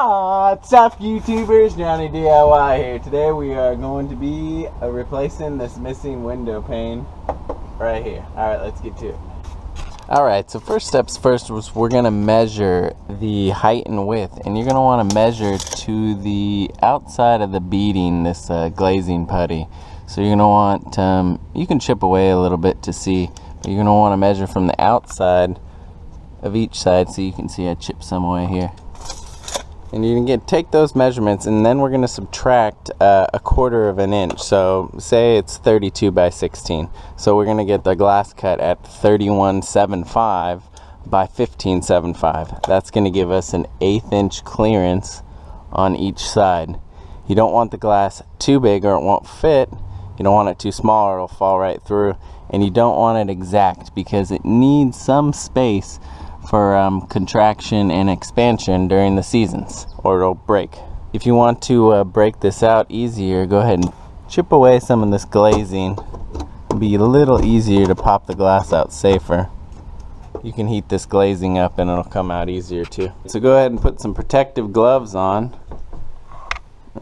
What's up, YouTubers? Johnny DIY here. Today we are going to be replacing this missing window pane right here. Alright, let's get to it. Alright, so first steps first was we're going to measure the height and width. And you're going to want to measure to the outside of the beading, this glazing putty. So you're going to want, you can chip away a little bit to see, but you're going to want to measure from the outside of each side, so you can see I chipped some away here. And you can take those measurements, and then we're going to subtract a quarter of an inch. So say it's 32 by 16. So we're going to get the glass cut at 31.75 by 15.75. That's going to give us an 1/8 inch clearance on each side. You don't want the glass too big or it won't fit. You don't want it too small or it'll fall right through. And you don't want it exact because it needs some space for contraction and expansion during the seasons, or it'll break. If you want to break this out easier, go ahead and chip away some of this glazing. It'll be a little easier to pop the glass out safer. You can heat this glazing up and it'll come out easier too. So go ahead and put some protective gloves on.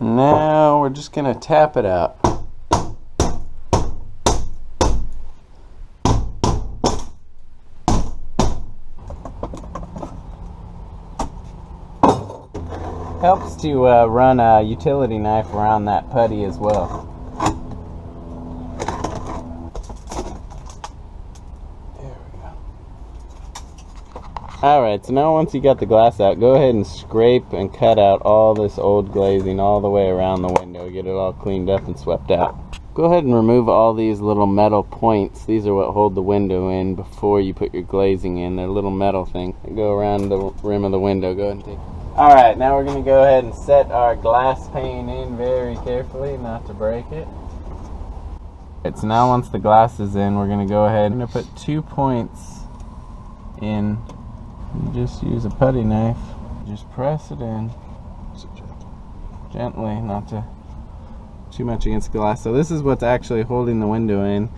And now we're just gonna tap it out. Helps to run a utility knife around that putty as well. There we go. Alright, so now once you got the glass out, go ahead and scrape and cut out all this old glazing all the way around the window. Get it all cleaned up and swept out. Go ahead and remove all these little metal points. These are what hold the window in before you put your glazing in. They're little metal things that go around the rim of the window. Go ahead and take. Alright, now we're going to go ahead and set our glass pane in very carefully, not to break it. Alright, so now once the glass is in, we're going to go ahead and put 2 points in. You just use a putty knife, just press it in. Gently, not too much against the glass. So this is what's actually holding the window in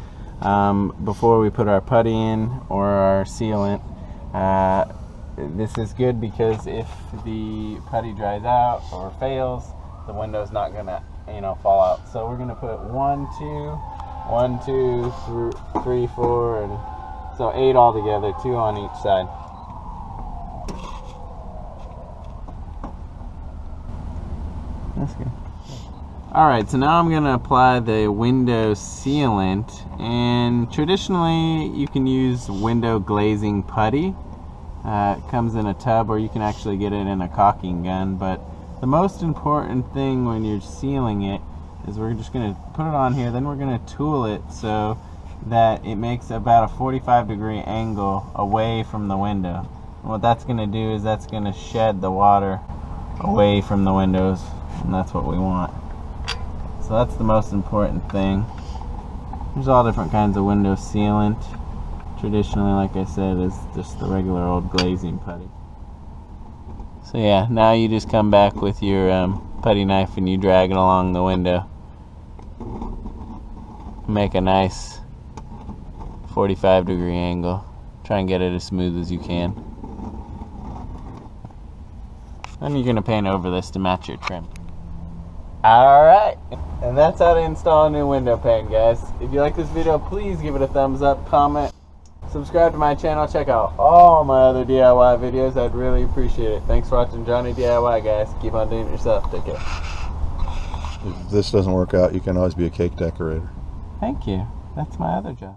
before we put our putty in or our sealant. This is good because if the putty dries out or fails, the window's not gonna, fall out. So we're gonna put 1, 2, 3, 4, and so 8 all together, 2 on each side. That's good. Alright, so now I'm gonna apply the window sealant, and traditionally you can use window glazing putty. It comes in a tub, or you can actually get it in a caulking gun, but the most important thing when you're sealing it is we're just going to put it on here, then we're going to tool it so that it makes about a 45-degree angle away from the window. And what that's going to do is that's going to shed the water away from the windows, and that's what we want. So that's the most important thing. There's all different kinds of window sealant. Traditionally, like I said, is just the regular old glazing putty. So yeah, now you just come back with your putty knife and you drag it along the window. Make a nice 45-degree angle. Try and get it as smooth as you can. Then you're going to paint over this to match your trim. Alright, and that's how to install a new window pane, guys. If you like this video, please give it a thumbs up, comment, subscribe to my channel, check out all my other DIY videos. I'd really appreciate it. Thanks for watching Johnny DIY, guys. Keep on doing it yourself. Take care. If this doesn't work out, you can always be a cake decorator. Thank you. That's my other job.